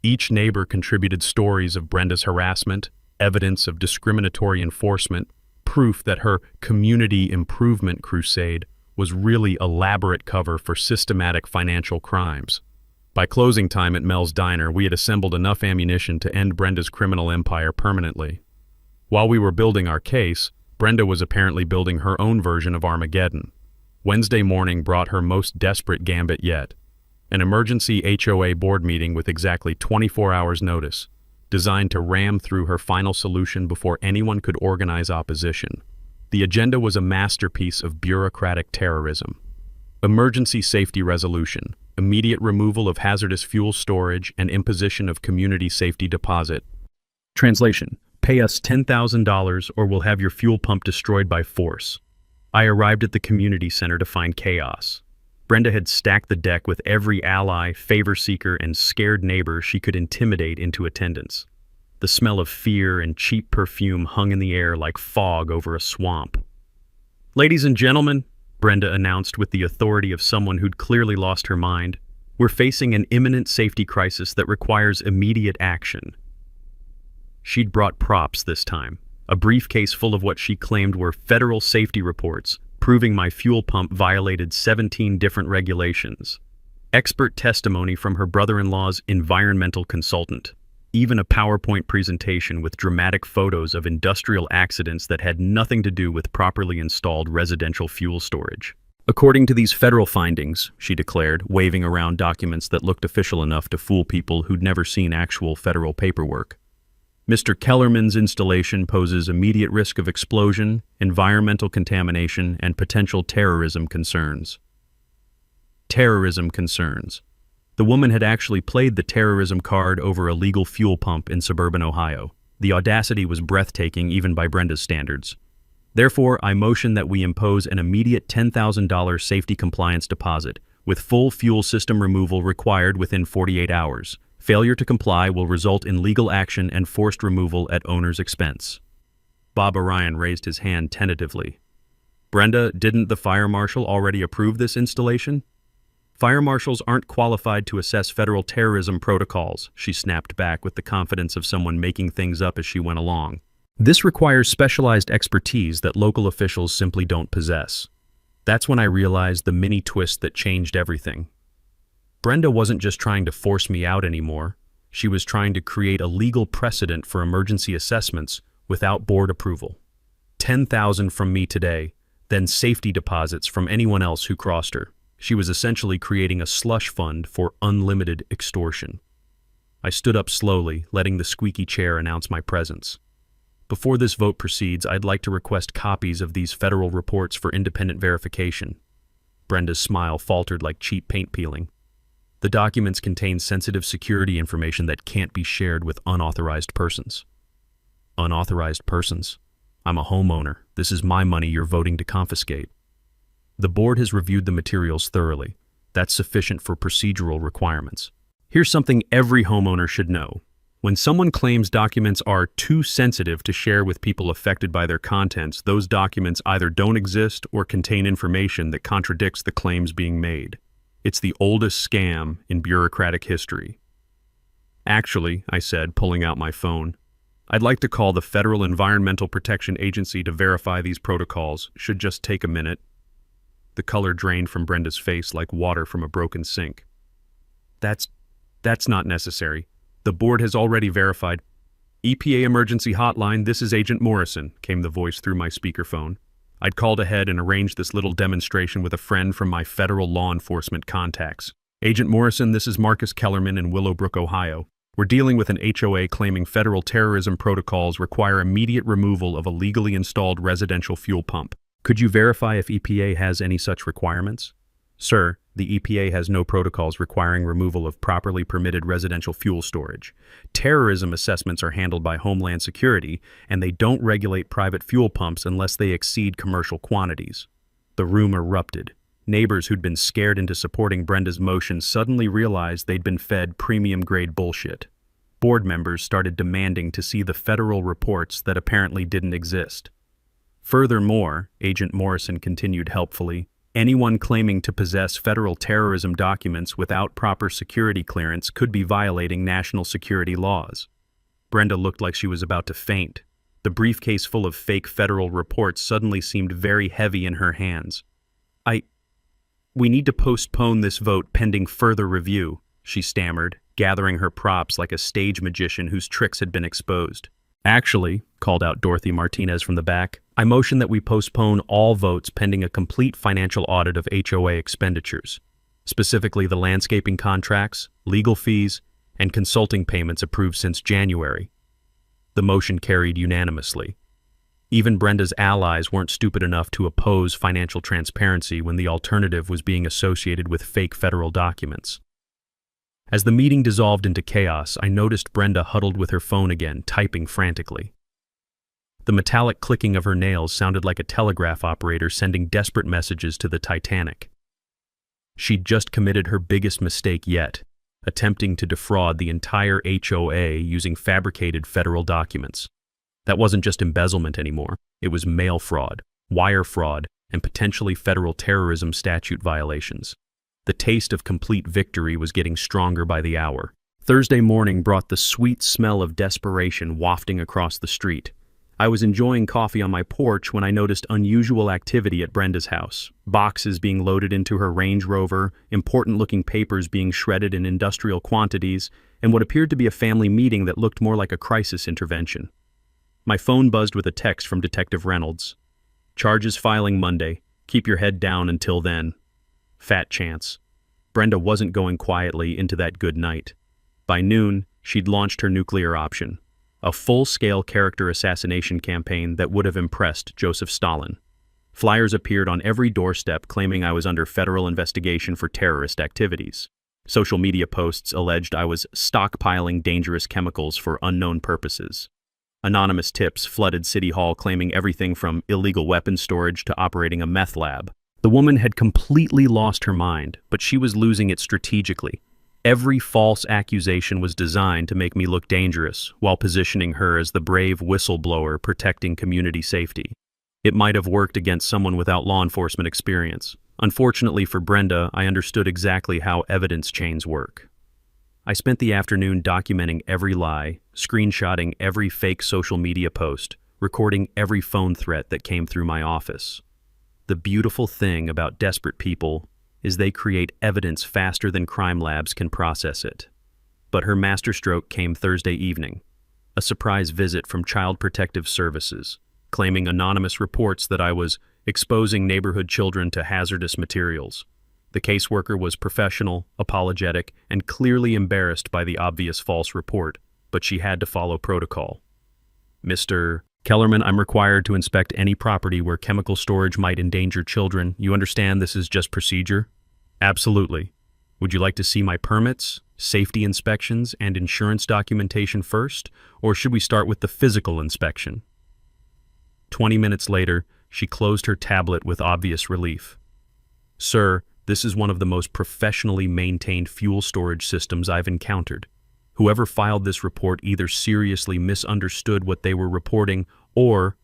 Each neighbor contributed stories of Brenda's harassment, evidence of discriminatory enforcement, proof that her community improvement crusade was really elaborate cover for systematic financial crimes. By closing time at Mel's Diner, we had assembled enough ammunition to end Brenda's criminal empire permanently. While we were building our case, Brenda was apparently building her own version of Armageddon. Wednesday morning brought her most desperate gambit yet. An emergency HOA board meeting with exactly 24 hours notice, designed to ram through her final solution before anyone could organize opposition. The agenda was a masterpiece of bureaucratic terrorism. Emergency safety resolution, immediate removal of hazardous fuel storage, and imposition of community safety deposit. Translation: pay us $10,000 or we'll have your fuel pump destroyed by force. I arrived at the community center to find chaos. Brenda had stacked the deck with every ally, favor seeker, and scared neighbor she could intimidate into attendance. The smell of fear and cheap perfume hung in the air like fog over a swamp. Ladies and gentlemen, Brenda announced with the authority of someone who'd clearly lost her mind, we're facing an imminent safety crisis that requires immediate action. She'd brought props this time, a briefcase full of what she claimed were federal safety reports, proving my fuel pump violated 17 different regulations. Expert testimony from her brother-in-law's environmental consultant. Even a PowerPoint presentation with dramatic photos of industrial accidents that had nothing to do with properly installed residential fuel storage. According to these federal findings, she declared, waving around documents that looked official enough to fool people who'd never seen actual federal paperwork, Mr. Kellerman's installation poses immediate risk of explosion, environmental contamination, and potential terrorism concerns. Terrorism concerns. The woman had actually played the terrorism card over a legal fuel pump in suburban Ohio. The audacity was breathtaking even by Brenda's standards. Therefore, I motion that we impose an immediate $10,000 safety compliance deposit, with full fuel system removal required within 48 hours. Failure to comply will result in legal action and forced removal at owner's expense. Bob Orion raised his hand tentatively. Brenda, didn't the fire marshal already approve this installation? Fire marshals aren't qualified to assess federal terrorism protocols, she snapped back with the confidence of someone making things up as she went along. This requires specialized expertise that local officials simply don't possess. That's when I realized the mini twist that changed everything. Brenda wasn't just trying to force me out anymore. She was trying to create a legal precedent for emergency assessments without board approval. $10,000 from me today, then safety deposits from anyone else who crossed her. She was essentially creating a slush fund for unlimited extortion. I stood up slowly, letting the squeaky chair announce my presence. Before this vote proceeds, I'd like to request copies of these federal reports for independent verification. Brenda's smile faltered like cheap paint peeling. The documents contain sensitive security information that can't be shared with unauthorized persons. Unauthorized persons? I'm a homeowner. This is my money you're voting to confiscate. The board has reviewed the materials thoroughly. That's sufficient for procedural requirements. Here's something every homeowner should know. When someone claims documents are too sensitive to share with people affected by their contents, those documents either don't exist or contain information that contradicts the claims being made. It's the oldest scam in bureaucratic history. Actually, I said, pulling out my phone, I'd like to call the Federal Environmental Protection Agency to verify these protocols. Should just take a minute. The color drained from Brenda's face like water from a broken sink. That's not necessary. The board has already verified. EPA Emergency Hotline, this is Agent Morrison, came the voice through my speakerphone. I'd called ahead and arranged this little demonstration with a friend from my federal law enforcement contacts. Agent Morrison, this is Marcus Kellerman in Willowbrook, Ohio. We're dealing with an HOA claiming federal terrorism protocols require immediate removal of a legally installed residential fuel pump. Could you verify if EPA has any such requirements? Sir, the EPA has no protocols requiring removal of properly permitted residential fuel storage. Terrorism assessments are handled by Homeland Security, and they don't regulate private fuel pumps unless they exceed commercial quantities. The room erupted. Neighbors who'd been scared into supporting Brenda's motion suddenly realized they'd been fed premium-grade bullshit. Board members started demanding to see the federal reports that apparently didn't exist. Furthermore, Agent Morrison continued helpfully, anyone claiming to possess federal terrorism documents without proper security clearance could be violating national security laws. Brenda looked like she was about to faint. The briefcase full of fake federal reports suddenly seemed very heavy in her hands. We need to postpone this vote pending further review, she stammered, gathering her props like a stage magician whose tricks had been exposed. Actually, called out Dorothy Martinez from the back, I motion that we postpone all votes pending a complete financial audit of HOA expenditures, specifically the landscaping contracts, legal fees, and consulting payments approved since January. The motion carried unanimously. Even Brenda's allies weren't stupid enough to oppose financial transparency when the alternative was being associated with fake federal documents. As the meeting dissolved into chaos, I noticed Brenda huddled with her phone again, typing frantically. The metallic clicking of her nails sounded like a telegraph operator sending desperate messages to the Titanic. She'd just committed her biggest mistake yet, attempting to defraud the entire HOA using fabricated federal documents. That wasn't just embezzlement anymore. It was mail fraud, wire fraud, and potentially federal terrorism statute violations. The taste of complete victory was getting stronger by the hour. Thursday morning brought the sweet smell of desperation wafting across the street. I was enjoying coffee on my porch when I noticed unusual activity at Brenda's house. Boxes being loaded into her Range Rover, important-looking papers being shredded in industrial quantities, and what appeared to be a family meeting that looked more like a crisis intervention. My phone buzzed with a text from Detective Reynolds. Charges filing Monday. Keep your head down until then. Fat chance. Brenda wasn't going quietly into that good night. By noon, she'd launched her nuclear option. A full-scale character assassination campaign that would have impressed Joseph Stalin. Flyers appeared on every doorstep claiming I was under federal investigation for terrorist activities. Social media posts alleged I was stockpiling dangerous chemicals for unknown purposes. Anonymous tips flooded City Hall claiming everything from illegal weapons storage to operating a meth lab. The woman had completely lost her mind, but she was losing it strategically. Every false accusation was designed to make me look dangerous, while positioning her as the brave whistleblower protecting community safety. It might have worked against someone without law enforcement experience. Unfortunately for Brenda, I understood exactly how evidence chains work. I spent the afternoon documenting every lie, screenshotting every fake social media post, recording every phone threat that came through my office. The beautiful thing about desperate people is they create evidence faster than crime labs can process it. But her masterstroke came Thursday evening. A surprise visit from Child Protective Services, claiming anonymous reports that I was exposing neighborhood children to hazardous materials. The caseworker was professional, apologetic, and clearly embarrassed by the obvious false report, but she had to follow protocol. Mr. Kellerman, I'm required to inspect any property where chemical storage might endanger children. You understand this is just procedure? Absolutely. Would you like to see my permits, safety inspections, and insurance documentation first, or should we start with the physical inspection? 20 minutes later, she closed her tablet with obvious relief. Sir, this is one of the most professionally maintained fuel storage systems I've encountered. Whoever filed this report either seriously misunderstood what they were reporting or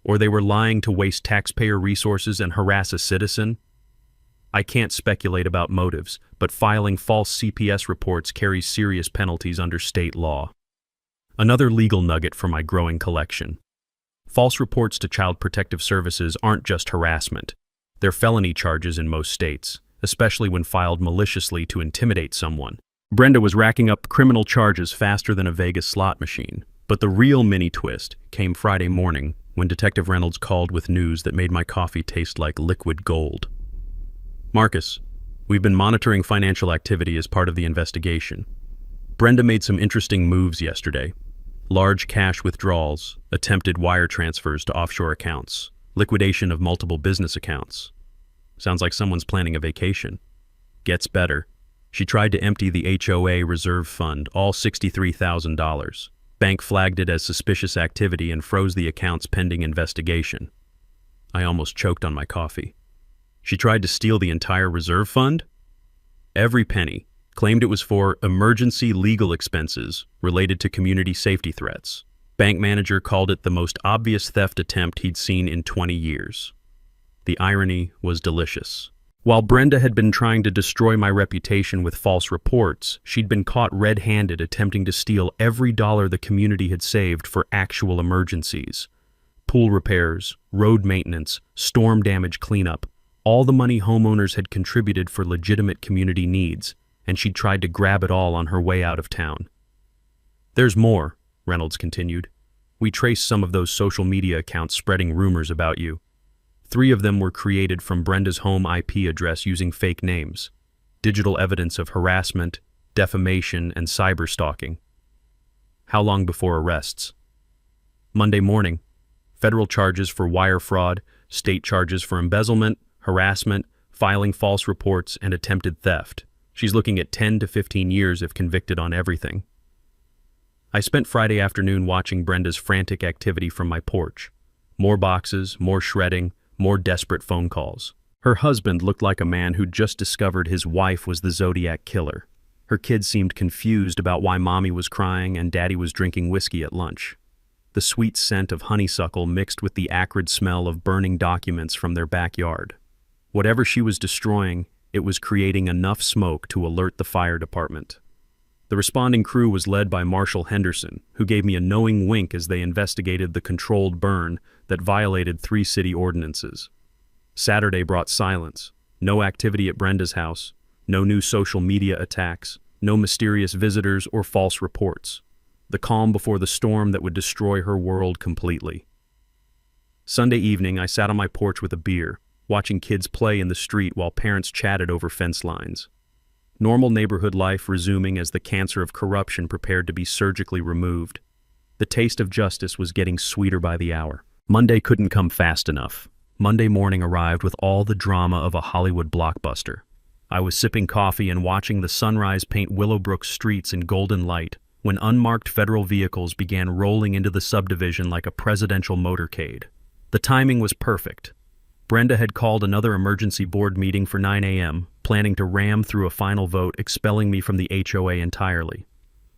they were lying to waste taxpayer resources and harass a citizen. I can't speculate about motives, but filing false CPS reports carries serious penalties under state law. Another legal nugget for my growing collection. False reports to Child Protective Services aren't just harassment. They're felony charges in most states, especially when filed maliciously to intimidate someone. Brenda was racking up criminal charges faster than a Vegas slot machine. But the real mini twist came Friday morning when Detective Reynolds called with news that made my coffee taste like liquid gold. Marcus, we've been monitoring financial activity as part of the investigation. Brenda made some interesting moves yesterday. Large cash withdrawals, attempted wire transfers to offshore accounts, liquidation of multiple business accounts. Sounds like someone's planning a vacation. Gets better. She tried to empty the HOA reserve fund, all $63,000. Bank flagged it as suspicious activity and froze the accounts pending investigation. I almost choked on my coffee. She tried to steal the entire reserve fund? Every penny. Claimed it was for emergency legal expenses related to community safety threats. Bank manager called it the most obvious theft attempt he'd seen in 20 years. The irony was delicious. While Brenda had been trying to destroy my reputation with false reports, she'd been caught red-handed attempting to steal every dollar the community had saved for actual emergencies. Pool repairs, road maintenance, storm damage cleanup, all the money homeowners had contributed for legitimate community needs, and she'd tried to grab it all on her way out of town. There's more, Reynolds continued. We traced some of those social media accounts spreading rumors about you. 3 of them were created from Brenda's home IP address using fake names. Digital evidence of harassment, defamation, and cyberstalking. How long before arrests? Monday morning. Federal charges for wire fraud, state charges for embezzlement, harassment, filing false reports, and attempted theft. She's looking at 10 to 15 years if convicted on everything. I spent Friday afternoon watching Brenda's frantic activity from my porch. More boxes, more shredding, more desperate phone calls. Her husband looked like a man who'd just discovered his wife was the Zodiac killer. Her kids seemed confused about why mommy was crying and daddy was drinking whiskey at lunch. The sweet scent of honeysuckle mixed with the acrid smell of burning documents from their backyard. Whatever she was destroying, it was creating enough smoke to alert the fire department. The responding crew was led by Marshal Henderson, who gave me a knowing wink as they investigated the controlled burn that violated 3 city ordinances. Saturday brought silence. No activity at Brenda's house, no new social media attacks, no mysterious visitors or false reports. The calm before the storm that would destroy her world completely. Sunday evening, I sat on my porch with a beer, watching kids play in the street while parents chatted over fence lines. Normal neighborhood life resuming as the cancer of corruption prepared to be surgically removed. The taste of justice was getting sweeter by the hour. Monday couldn't come fast enough. Monday morning arrived with all the drama of a Hollywood blockbuster. I was sipping coffee and watching the sunrise paint Willowbrook streets in golden light when unmarked federal vehicles began rolling into the subdivision like a presidential motorcade. The timing was perfect. Brenda had called another emergency board meeting for 9 a.m., planning to ram through a final vote expelling me from the HOA entirely.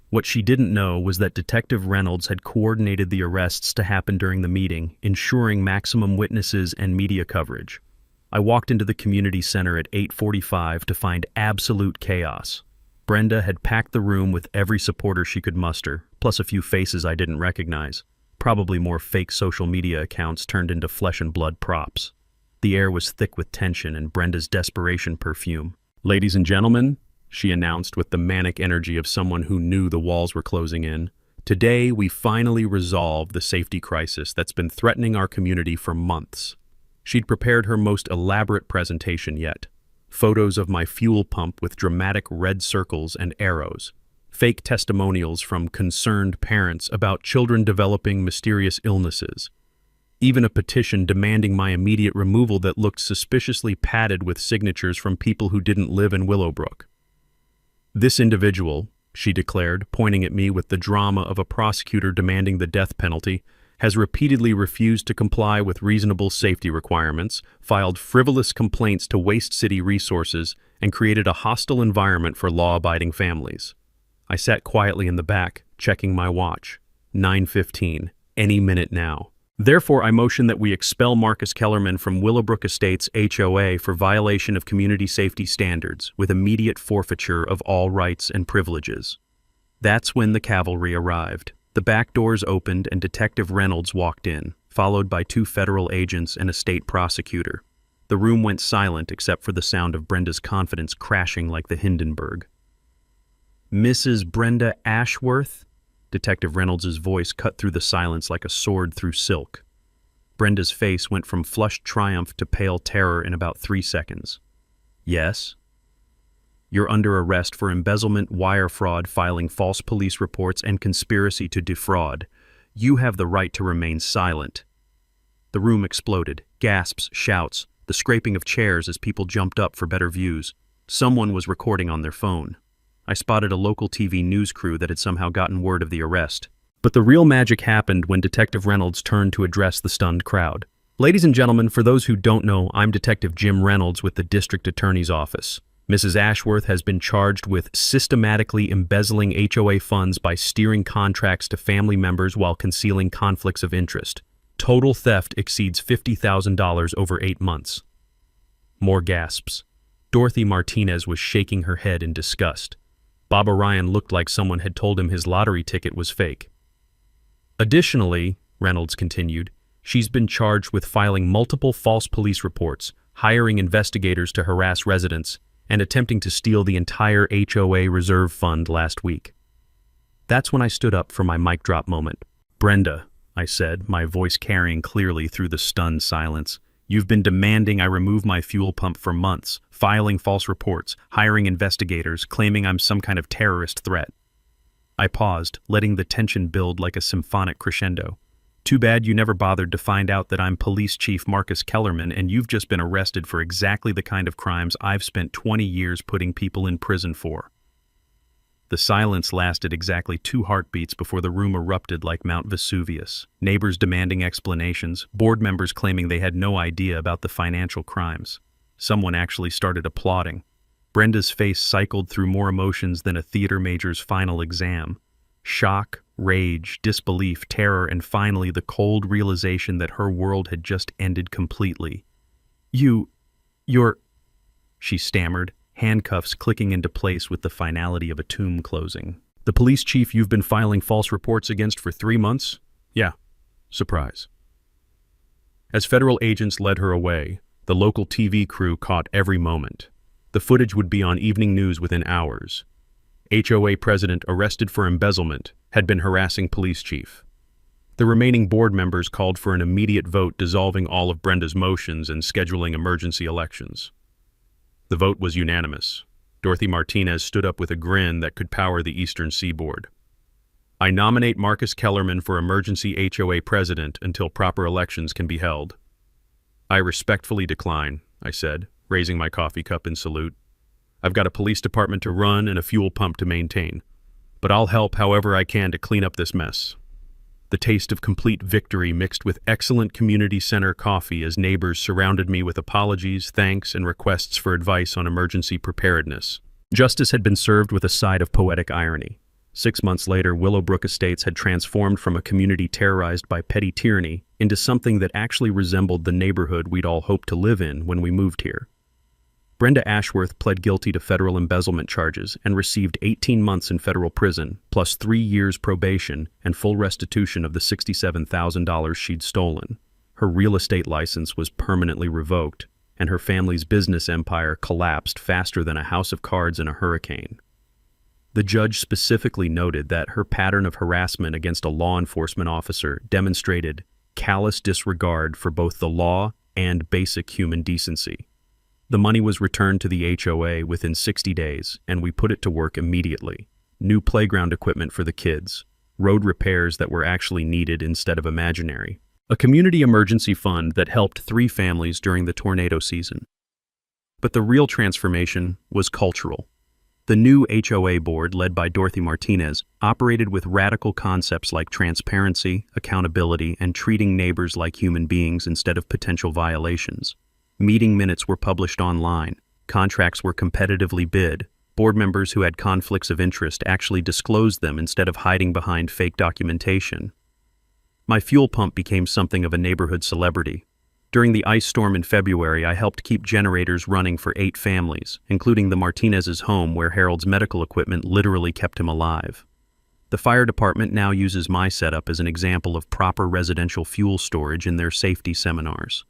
What she didn't know was that Detective Reynolds had coordinated the arrests to happen during the meeting, ensuring maximum witnesses and media coverage. I walked into the community center at 8:45 to find absolute chaos. Brenda had packed the room with every supporter she could muster, plus a few faces I didn't recognize. Probably more fake social media accounts turned into flesh and blood props. The air was thick with tension and Brenda's desperation perfume. "Ladies and gentlemen," she announced with the manic energy of someone who knew the walls were closing in, "today we finally resolved the safety crisis that's been threatening our community for months." She'd prepared her most elaborate presentation yet. Photos of my fuel pump with dramatic red circles and arrows. Fake testimonials from concerned parents about children developing mysterious illnesses. Even a petition demanding my immediate removal that looked suspiciously padded with signatures from people who didn't live in Willowbrook. "This individual," she declared, pointing at me with the drama of a prosecutor demanding the death penalty, "has repeatedly refused to comply with reasonable safety requirements, filed frivolous complaints to waste city resources, and created a hostile environment for law-abiding families." I sat quietly in the back, checking my watch. 9:15, any minute now. "Therefore, I motion that we expel Marcus Kellerman from Willowbrook Estates HOA for violation of community safety standards, with immediate forfeiture of all rights and privileges." That's when the cavalry arrived. The back doors opened and Detective Reynolds walked in, followed by 2 federal agents and a state prosecutor. The room went silent except for the sound of Brenda's confidence crashing like the Hindenburg. "Mrs. Brenda Ashworth?" Detective Reynolds' voice cut through the silence like a sword through silk. Brenda's face went from flushed triumph to pale terror in about 3 seconds. "Yes?" "You're under arrest for embezzlement, wire fraud, filing false police reports, and conspiracy to defraud. You have the right to remain silent." The room exploded. Gasps, shouts, the scraping of chairs as people jumped up for better views. Someone was recording on their phone. I spotted a local TV news crew that had somehow gotten word of the arrest. But the real magic happened when Detective Reynolds turned to address the stunned crowd. "Ladies and gentlemen, for those who don't know, I'm Detective Jim Reynolds with the District Attorney's Office. Mrs. Ashworth has been charged with systematically embezzling HOA funds by steering contracts to family members while concealing conflicts of interest. Total theft exceeds $50,000 over 8 months. More gasps. Dorothy Martinez was shaking her head in disgust. Bob Orion looked like someone had told him his lottery ticket was fake. Additionally, Reynolds continued, she's been charged with filing multiple false police reports, hiring investigators to harass residents, and attempting to steal the entire HOA reserve fund last week. That's when I stood up for my mic drop moment. "Brenda," I said, my voice carrying clearly through the stunned silence, "you've been demanding I remove my fuel pump for months, filing false reports, hiring investigators, claiming I'm some kind of terrorist threat." I paused, letting the tension build like a symphonic crescendo. "Too bad you never bothered to find out that I'm Police Chief Marcus Kellerman and you've just been arrested for exactly the kind of crimes I've spent 20 years putting people in prison for." The silence lasted exactly 2 heartbeats before the room erupted like Mount Vesuvius. Neighbors demanding explanations, board members claiming they had no idea about the financial crimes. Someone actually started applauding. Brenda's face cycled through more emotions than a theater major's final exam. Shock, rage, disbelief, terror, and finally the cold realization that her world had just ended completely. You're, she stammered, handcuffs clicking into place with the finality of a tomb closing. "The police chief you've been filing false reports against for 3 months? Yeah. Surprise." As federal agents led her away, the local TV crew caught every moment. The footage would be on evening news within hours. HOA president arrested for embezzlement had been harassing police chief. The remaining board members called for an immediate vote dissolving all of Brenda's motions and scheduling emergency elections. The vote was unanimous. Dorothy Martinez stood up with a grin that could power the eastern seaboard. I nominate Marcus Kellerman for emergency HOA president until proper elections can be held. I respectfully decline, I said, raising my coffee cup in salute. I've got a police department to run and a fuel pump to maintain, but I'll help however I can to clean up this mess. The taste of complete victory mixed with excellent community center coffee as neighbors surrounded me with apologies, thanks, and requests for advice on emergency preparedness. Justice had been served with a side of poetic irony. 6 months later, Willowbrook Estates had transformed from a community terrorized by petty tyranny into something that actually resembled the neighborhood we'd all hoped to live in when we moved here. Brenda Ashworth pled guilty to federal embezzlement charges and received 18 months in federal prison, plus 3 years probation and full restitution of the $67,000 she'd stolen. Her real estate license was permanently revoked, and her family's business empire collapsed faster than a house of cards in a hurricane. The judge specifically noted that her pattern of harassment against a law enforcement officer demonstrated callous disregard for both the law and basic human decency. The money was returned to the HOA within 60 days, and we put it to work immediately. New playground equipment for the kids, road repairs that were actually needed instead of imaginary, a community emergency fund that helped 3 families during the tornado season. But the real transformation was cultural. The new HOA board, led by Dorothy Martinez, operated with radical concepts like transparency, accountability, and treating neighbors like human beings instead of potential violations. Meeting minutes were published online. Contracts were competitively bid. Board members who had conflicts of interest actually disclosed them instead of hiding behind fake documentation. My fuel pump became something of a neighborhood celebrity. During the ice storm in February, I helped keep generators running for 8 families, including the Martinez's home where Harold's medical equipment literally kept him alive. The fire department now uses my setup as an example of proper residential fuel storage in their safety seminars.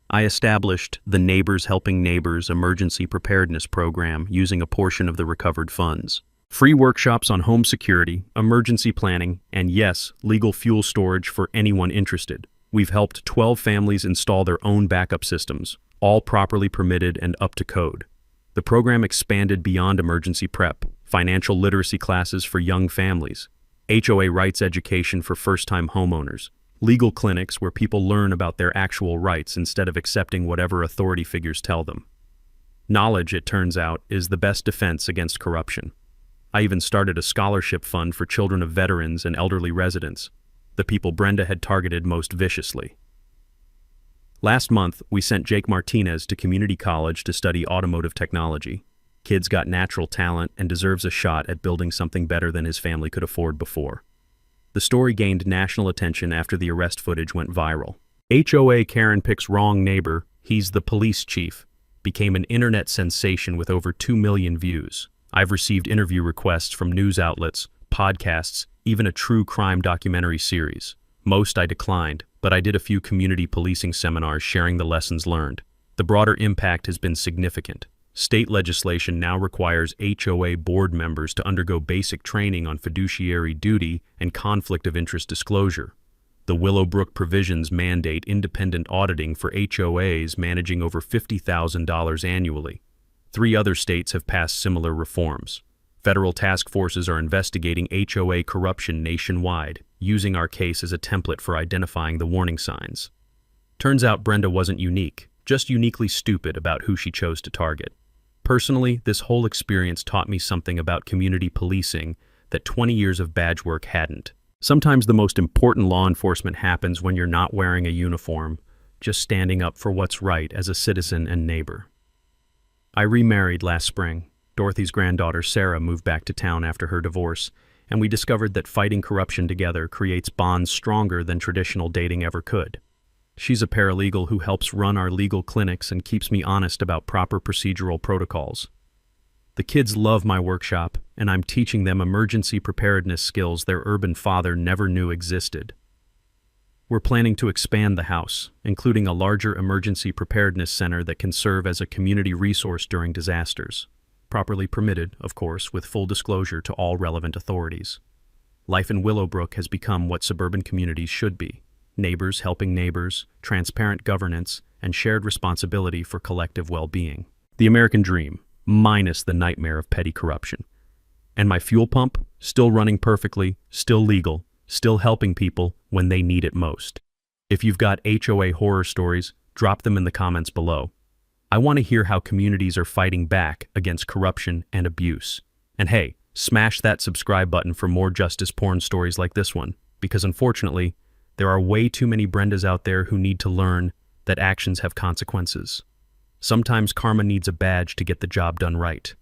I established the Neighbors Helping Neighbors emergency preparedness program using a portion of the recovered funds. Free workshops on home security, emergency planning, and yes, legal fuel storage for anyone interested. We've helped 12 families install their own backup systems, all properly permitted and up to code. The program expanded beyond emergency prep, financial literacy classes for young families, HOA rights education for first-time homeowners, legal clinics where people learn about their actual rights instead of accepting whatever authority figures tell them. Knowledge, it turns out, is the best defense against corruption. I even started a scholarship fund for children of veterans and elderly residents, the people Brenda had targeted most viciously. Last month, we sent Jake Martinez to community college to study automotive technology. Kid's got natural talent and deserves a shot at building something better than his family could afford before. The story gained national attention after the arrest footage went viral. HOA Karen picks wrong neighbor, he's the police chief, became an internet sensation with over 2 million views. I've received interview requests from news outlets, podcasts, even a true crime documentary series. Most I declined, but I did a few community policing seminars sharing the lessons learned. The broader impact has been significant. State legislation now requires HOA board members to undergo basic training on fiduciary duty and conflict of interest disclosure. The Willowbrook provisions mandate independent auditing for HOAs managing over $50,000 annually. 3 other states have passed similar reforms. Federal task forces are investigating HOA corruption nationwide, using our case as a template for identifying the warning signs. Turns out Brenda wasn't unique, just uniquely stupid about who she chose to target. Personally, this whole experience taught me something about community policing that 20 years of badge work hadn't. Sometimes the most important law enforcement happens when you're not wearing a uniform, just standing up for what's right as a citizen and neighbor. I remarried last spring. Dorothy's granddaughter Sarah moved back to town after her divorce, and we discovered that fighting corruption together creates bonds stronger than traditional dating ever could. She's a paralegal who helps run our legal clinics and keeps me honest about proper procedural protocols. The kids love my workshop, and I'm teaching them emergency preparedness skills their urban father never knew existed. We're planning to expand the house, including a larger emergency preparedness center that can serve as a community resource during disasters. Properly permitted, of course, with full disclosure to all relevant authorities. Life in Willowbrook has become what suburban communities should be. Neighbors helping neighbors, transparent governance, and shared responsibility for collective well-being. The American dream, minus the nightmare of petty corruption. And my fuel pump, still running perfectly, still legal, still helping people when they need it most. If you've got HOA horror stories, drop them in the comments below. I want to hear how communities are fighting back against corruption and abuse. And hey, smash that subscribe button for more justice porn stories like this one, because unfortunately, there are way too many Brendas out there who need to learn that actions have consequences. Sometimes karma needs a badge to get the job done right.